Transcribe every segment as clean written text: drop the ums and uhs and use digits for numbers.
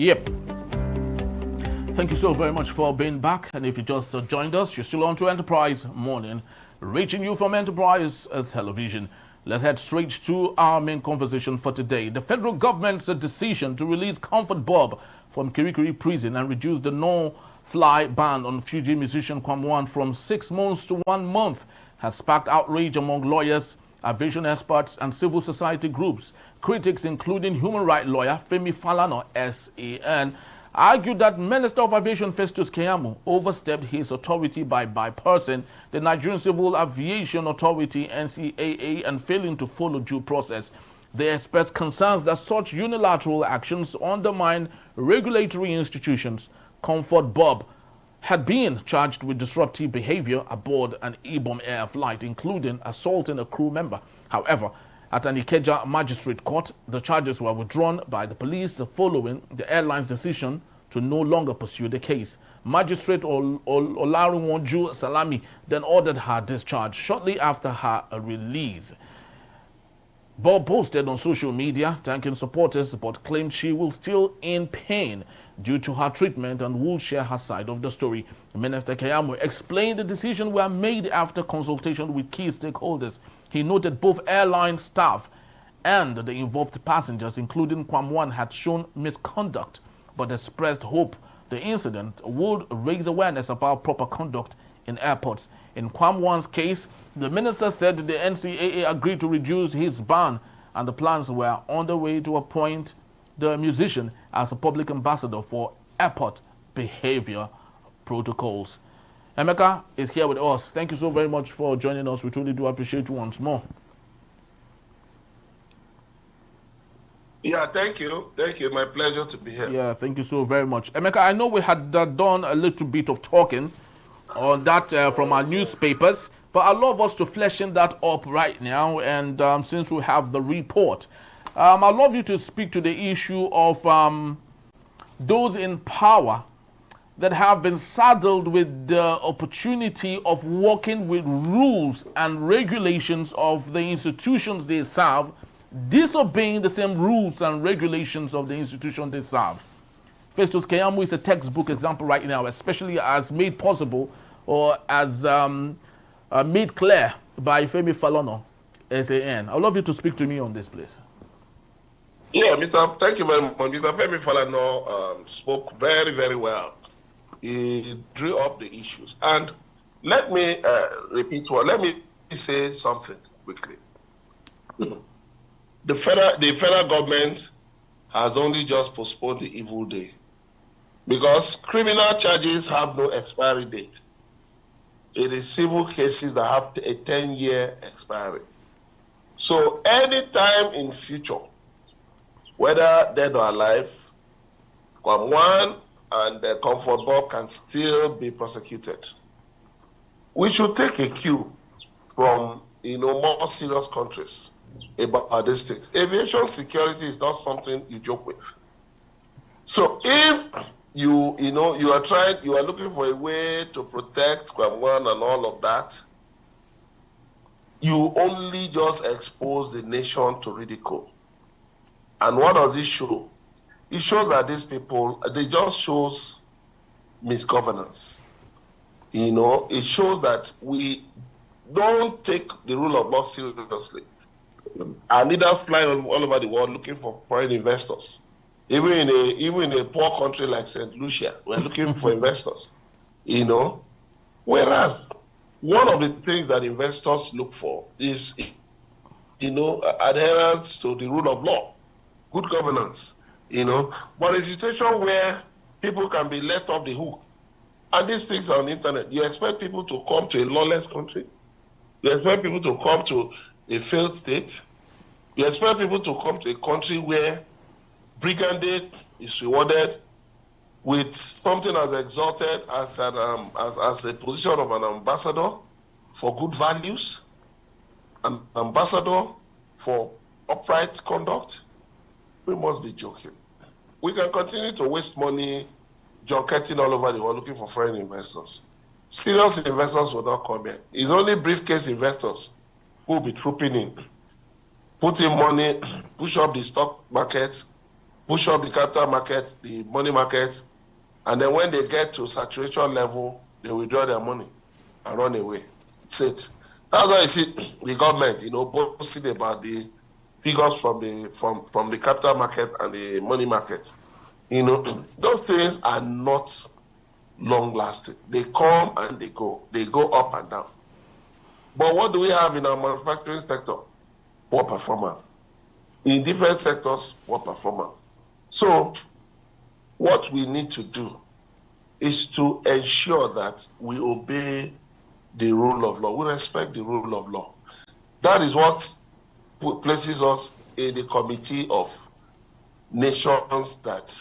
Yep. Thank you so very much for being back. And if you just joined us, you're still on to Enterprise Morning, reaching you from Enterprise Television. Let's head straight to our main conversation for today. The federal government's decision to release Comfort Bob from Kirikiri Prison and reduce the no-fly ban on Fuji musician Kwam from 6 months to 1 month has sparked outrage among lawyers, aviation experts, and civil society groups. Critics, including human rights lawyer Femi Falana, SAN, argued that Minister of Aviation Festus Keyamo overstepped his authority by bypassing the Nigerian Civil Aviation Authority (NCAA) and failing to follow due process. They expressed concerns that such unilateral actions undermine regulatory institutions. Comfort Bob had been charged with disruptive behavior aboard an Ibom Air flight, including assaulting a crew member. However, at an Ikeja magistrate court, the charges were withdrawn by the police following the airline's decision to no longer pursue the case. Magistrate Olarinwaju Salami then ordered her discharge shortly after her release. Bob posted on social media thanking supporters but claimed she will still in pain due to her treatment and will share her side of the story. Minister Keyamo explained the decision were made after consultation with key stakeholders. He noted both airline staff and the involved passengers, including Kwam, had shown misconduct, but expressed hope the incident would raise awareness about proper conduct in airports. In Kwam's case, the minister said the NCAA agreed to reduce his ban, and the plans were on the way to appoint the musician as a public ambassador for airport behavior protocols. Emeka is here with us. Thank you so very much for joining us. We truly do appreciate you once more. Yeah, thank you. Thank you. My pleasure to be here. Yeah, thank you so very much. Emeka, I know we had done a little bit of talking on that from our newspapers, but I'd love us to flesh that up right now. And since we have the report, I'd love you to speak to the issue of those in power that have been saddled with the opportunity of working with rules and regulations of the institutions they serve, disobeying the same rules and regulations of the institution they serve. Festus Keyamo is a textbook example right now, especially as made possible or as made clear by Femi Falana, SAN. I'd love you to speak to me on this, please. Yeah, thank you very much. Mr. Femi Falana spoke very, very well. He drew up the issues. And let me let me say something quickly. The federal government has only just postponed the evil day because criminal charges have no expiry date. It is civil cases that have a 10-year expiry. So anytime in future, whether dead or alive, Kwam and the Comfort Bob can still be prosecuted. We should take a cue from more serious countries about these things. Aviation security is not something you joke with. So if you are looking for a way to protect Kwam and all of that, you only just expose the nation to ridicule. And what does it show? It shows that these people, they just shows misgovernance. It shows that we don't take the rule of law seriously. Our leaders fly all over the world looking for foreign investors. Even in a poor country like St. Lucia, we're looking for investors. Whereas one of the things that investors look for is, adherence to the rule of law, good governance. But a situation where people can be let off the hook, and these things are on the internet. You expect people to come to a lawless country? You expect people to come to a failed state? You expect people to come to a country where brigandage is rewarded with something as exalted as a position of an ambassador for good values, an ambassador for upright conduct? We must be joking. We can continue to waste money junketing all over the world looking for foreign investors. Serious investors will not come here. It's only briefcase investors who will be trooping in, put in money, push up the stock market, push up the capital market, the money market, and then when they get to saturation level, they withdraw their money and run away. That's it. That's why you see the government, boasting about the figures from the capital market and the money market. Those things are not long lasting. They come and they go up and down. But what do we have in our manufacturing sector? Poor performance. In different sectors, poor performance. So what we need to do is to ensure that we obey the rule of law. We respect the rule of law. That is what places us in the committee of nations that,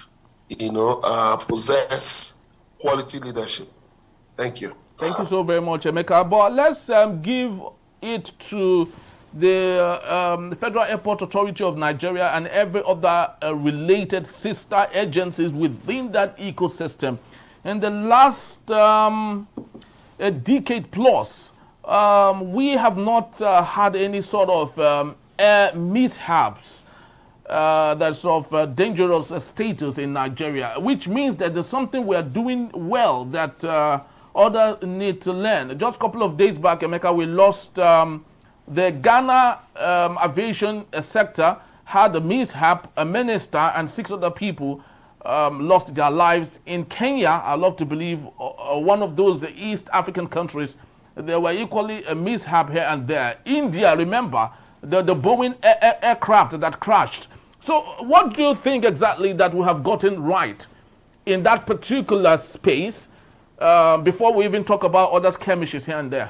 possess quality leadership. Thank you. Thank you so very much, Emeka. But let's give it to the Federal Airport Authority of Nigeria and every other related sister agencies within that ecosystem. In the last a decade plus, we have not had any sort of air mishaps that's of dangerous status in Nigeria, which means that there's something we are doing well that others need to learn. Just a couple of days back, Emeka, we lost the Ghana aviation sector had a mishap. A minister and 6 other people lost their lives. In Kenya, I love to believe, one of those East African countries, there were equally a mishap here and there. India, remember, the Boeing aircraft that crashed. So what do you think exactly that we have gotten right in that particular space before we even talk about other skirmishes here and there?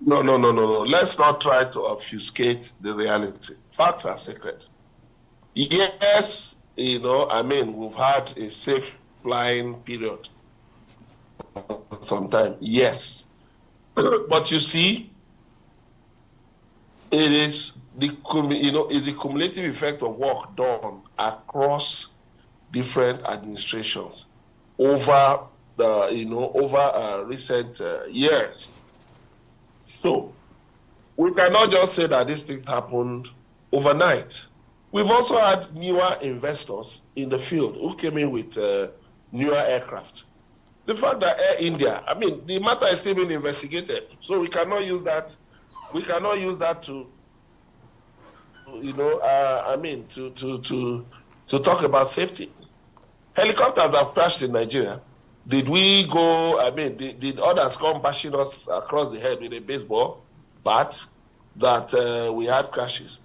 No. Let's not try to obfuscate the reality. Facts are sacred. Yes, we've had a safe flying period sometime. Yes. But you see, it is the cumulative effect of work done across different administrations over recent years. So we cannot just say that this thing happened overnight. We've also had newer investors in the field who came in with newer aircraft. The fact that Air India, the matter is still being investigated, so we cannot use that. We cannot use that to talk about safety. Helicopters have crashed in Nigeria. Did we go, did others come bashing us across the head with a baseball bat that we had crashes?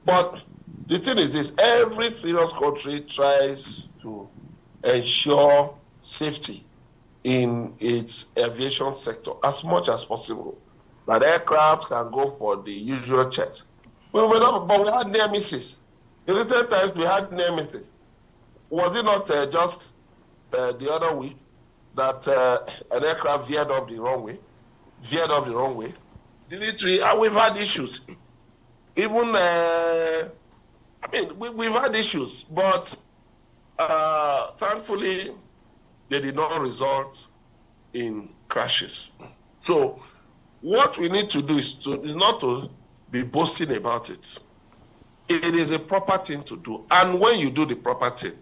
But the thing is this, every serious country tries to ensure safety in its aviation sector as much as possible. That aircraft can go for the usual checks. But we had near misses. In recent times, we had near misses. Was it not just the other week that an aircraft veered off the wrong way? And we've had issues. Even, we've had issues, but thankfully, they did not result in crashes. So what we need to do is not to be boasting about it. It is a proper thing to do. And when you do the proper thing,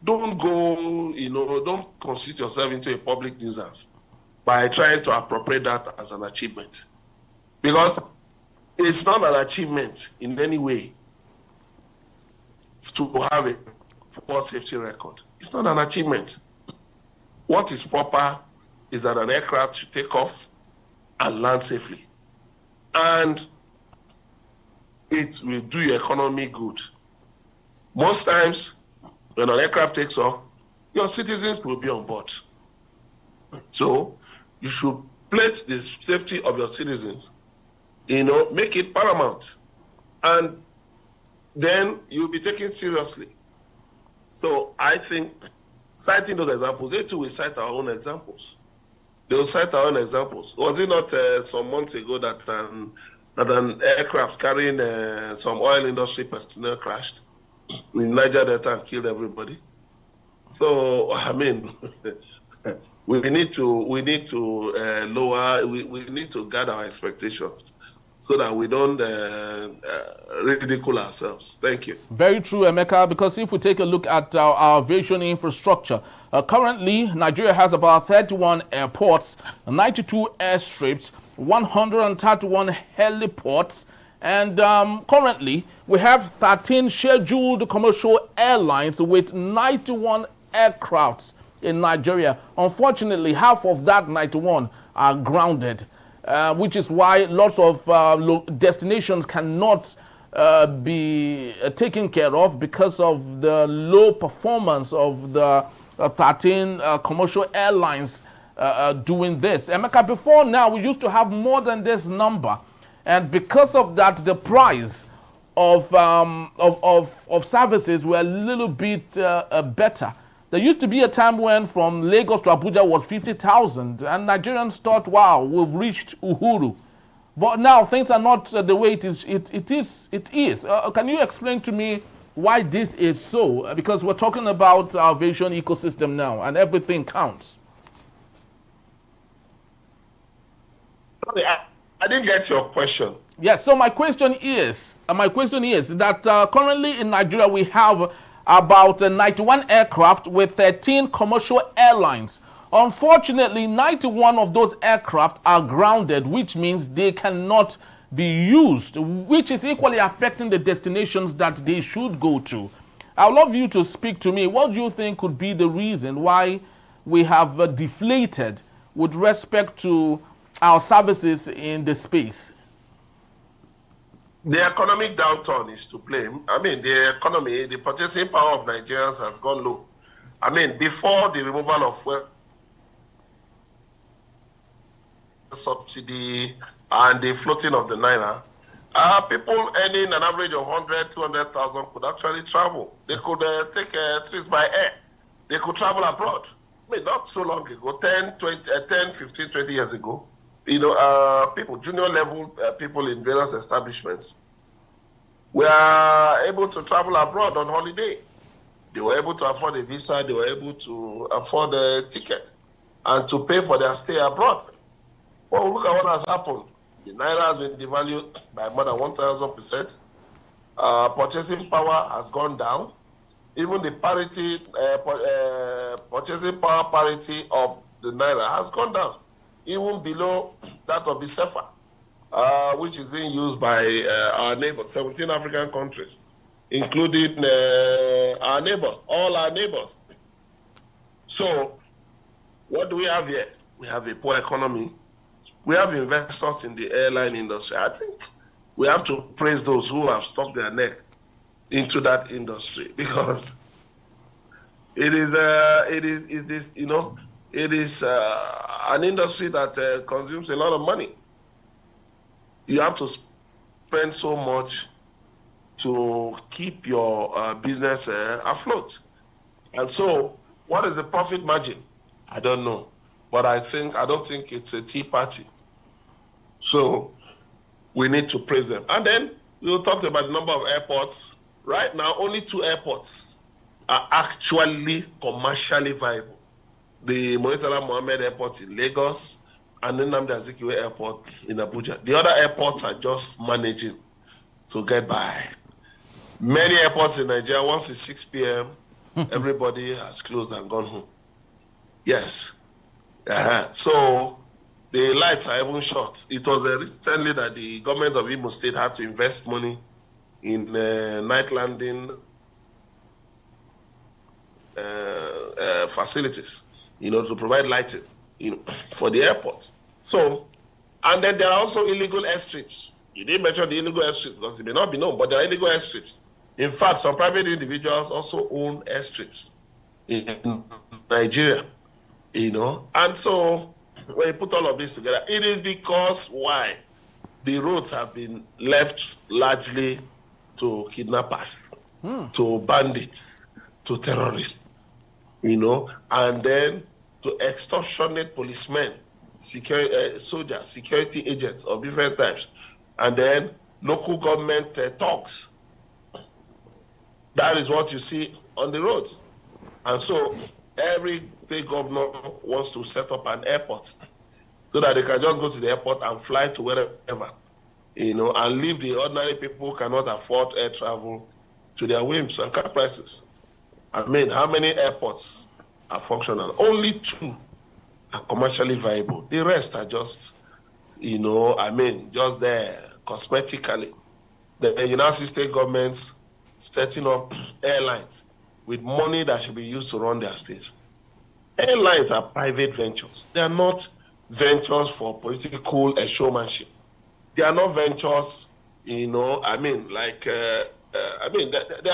don't go, don't constitute yourself into a public nuisance by trying to appropriate that as an achievement. Because it's not an achievement in any way to have a poor safety record. It's not an achievement. What is proper is that an aircraft should take off and land safely. And it will do your economy good. Most times, when an aircraft takes off, your citizens will be on board. So you should place the safety of your citizens, make it paramount. And then you'll be taken seriously. So I think citing those examples, they too will cite our own examples. They will cite our own examples. Was it not some months ago that an aircraft carrying some oil industry personnel crashed in Niger Delta and killed everybody? So we need to gather our expectations so that we don't ridicule ourselves. Thank you. Very true, Emeka, because if we take a look at our aviation infrastructure, currently Nigeria has about 31 airports, 92 airstrips, 131 heliports, and currently we have 13 scheduled commercial airlines with 91 aircrafts in Nigeria. Unfortunately, half of that 91 are grounded, which is why lots of destinations cannot be taken care of because of the low performance of the 13 commercial airlines doing this. Emeka, before now, we used to have more than this number. And because of that, the price of services were a little bit better. There used to be a time when from Lagos to Abuja was 50,000, and Nigerians thought, wow, we've reached Uhuru. But now things are not the way it is. It is. Can you explain to me why this is so? Because we're talking about our aviation ecosystem now, and everything counts. I didn't get your question. Yes. So my question is that currently in Nigeria we have about 91 aircraft with 13 commercial airlines. Unfortunately, 91 of those aircraft are grounded, which means they cannot be used, which is equally affecting the destinations that they should go to. I would love you to speak to me. What do you think could be the reason why we have deflated with respect to our services in the space? The economic downturn is to blame. I mean, the economy, the purchasing power of Nigerians has gone low. I mean, before the removal of fuel subsidy and the floating of the naira, people earning an average of 100, 200,000 could actually travel. They could take trips by air. They could travel abroad. I mean, not so long ago, 10, 15, 20 years ago, people, junior level people in various establishments were able to travel abroad on holiday. They were able to afford a visa, they were able to afford a ticket and to pay for their stay abroad. Well, look at what has happened. The naira has been devalued by more than 1,000%. Purchasing power has gone down. Even the parity, purchasing power parity of the naira has gone down, even below that of the CFA, which is being used by our neighbors, 17 African countries, including our neighbor, all our neighbors. So, what do we have here? We have a poor economy. We have investors in the airline industry. I think we have to praise those who have stuck their neck into that industry, because it is an industry that consumes a lot of money. You have to spend so much to keep your business afloat. And so, what is the profit margin? I don't know. But I don't think it's a tea party. So we need to praise them. And then we'll talk about the number of airports. Right now, only 2 airports are actually commercially viable. The Murtala Mohammed Airport in Lagos and the Nnamdi Azikiwe Airport in Abuja. The other airports are just managing to get by. Many airports in Nigeria, once it's 6 p.m., everybody has closed and gone home. Yes. So the lights are even short. It was recently that the government of Imo State had to invest money in night landing facilities, to provide lighting, for the airports. So, and then there are also illegal airstrips. You didn't mention the illegal airstrips because it may not be known, but there are illegal airstrips. In fact, some private individuals also own airstrips in Nigeria. And so when you put all of this together, it is because why? The roads have been left largely to kidnappers, to bandits, to terrorists, and then to extortionate policemen, soldiers, security agents of different types, and then local government thugs. That is what you see on the roads. And so every state governor wants to set up an airport so that they can just go to the airport and fly to wherever. and leave the ordinary people who cannot afford air travel to their whims and caprices. I mean, how many airports are functional? Only 2 are commercially viable. The rest are just, just there cosmetically. The United States governments setting up airlines with money that should be used to run their states. Airlines are private ventures. They are not ventures for political showmanship. They are not ventures, they are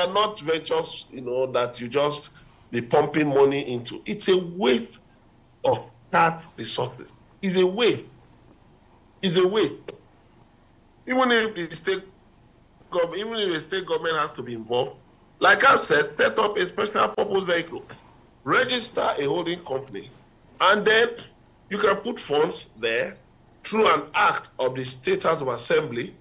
not ventures, that you just be pumping money into. It's a waste of tax resources. It's a way. Even if the state government has to be involved, like I said, set up a special purpose vehicle, register a holding company, and then you can put funds there through an act of the State House of Assembly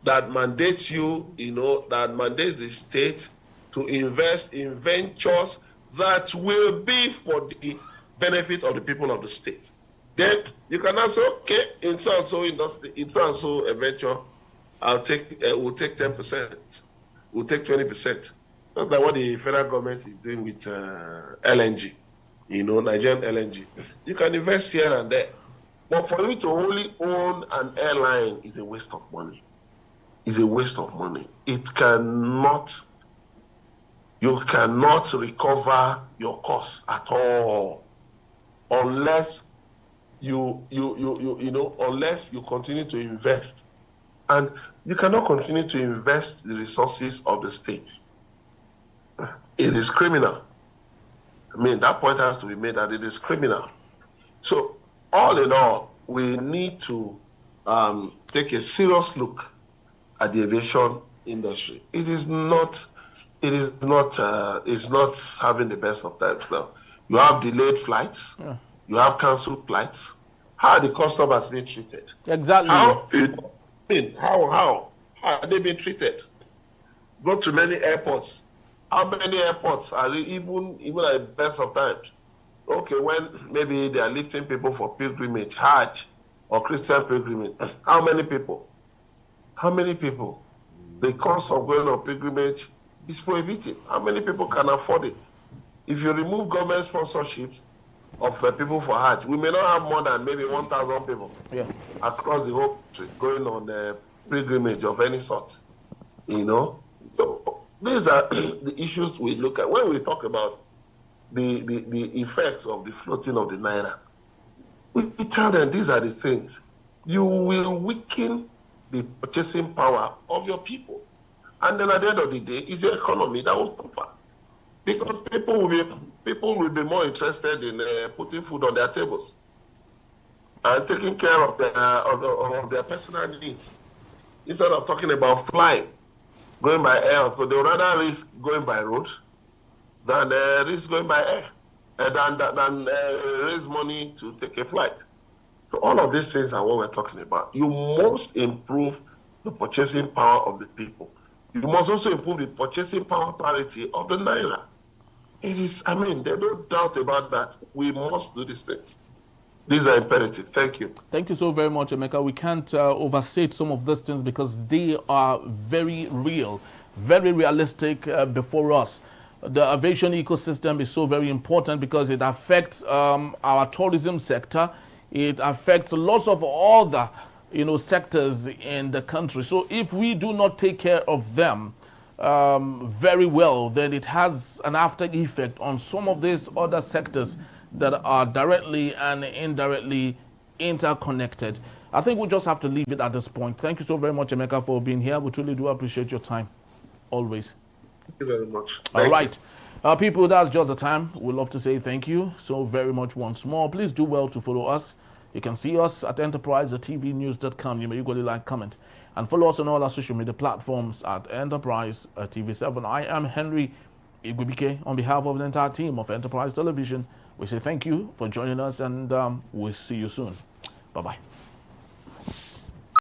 that mandates that mandates the state to invest in ventures that will be for the benefit of the people of the state. Then you can also, okay, in so industry, in so a venture, we'll take 10%, we'll take 20%. That's like what the federal government is doing with LNG, Nigerian LNG. You can invest here and there. But for you to only own an airline is a waste of money. You cannot recover your costs at all unless unless you continue to invest. And you cannot continue to invest the resources of the state. It is criminal. That point has to be made that it is criminal. So all in all, we need to take a serious look at the aviation industry. It's not having the best of times now. You have delayed flights. Yeah. You have cancelled flights. How are the customers being treated? Exactly. How are they being treated? Go to many airports. How many airports are even at the best of times? Okay, when maybe they are lifting people for pilgrimage, Hajj, or Christian pilgrimage. How many people? The cost of going on pilgrimage is prohibitive. How many people can afford it? If you remove government sponsorships of people for Hajj, we may not have more than maybe 1,000 people across the whole country going on a pilgrimage of any sort. So these are the issues we look at when we talk about the effects of the floating of the naira. We tell them these are the things. You will weaken the purchasing power of your people. And then at the end of the day, it's your economy that will suffer. Because people will be more interested in putting food on their tables and taking care of their personal needs instead of talking about flying, going by air. So they would rather risk going by road than risk going by air, than raise money to take a flight. So all of these things are what we're talking about. You must improve the purchasing power of the people. You must also improve the purchasing power parity of the naira. There's no doubt about that. We must do these things. These are imperative. Thank you. Thank you so very much, Emeka. We can't overstate some of these things because they are very real, very realistic before us. The aviation ecosystem is so very important because it affects our tourism sector. It affects lots of other, sectors in the country. So if we do not take care of them very well, then it has an after effect on some of these other sectors that are directly and indirectly interconnected. I think we just have to leave it at this point. Thank you so very much, Emeka, for being here. We truly do appreciate your time, always. Thank you very much. All right. People, that's just the time. We'd love to say thank you so very much once more. Please do well to follow us. You can see us at enterprisetvnews.com. You may equally like, comment, and follow us on all our social media platforms at Enterprise TV7. I am Henry Igwebike. On behalf of the entire team of Enterprise Television, we say thank you for joining us, and we'll see you soon. Bye-bye.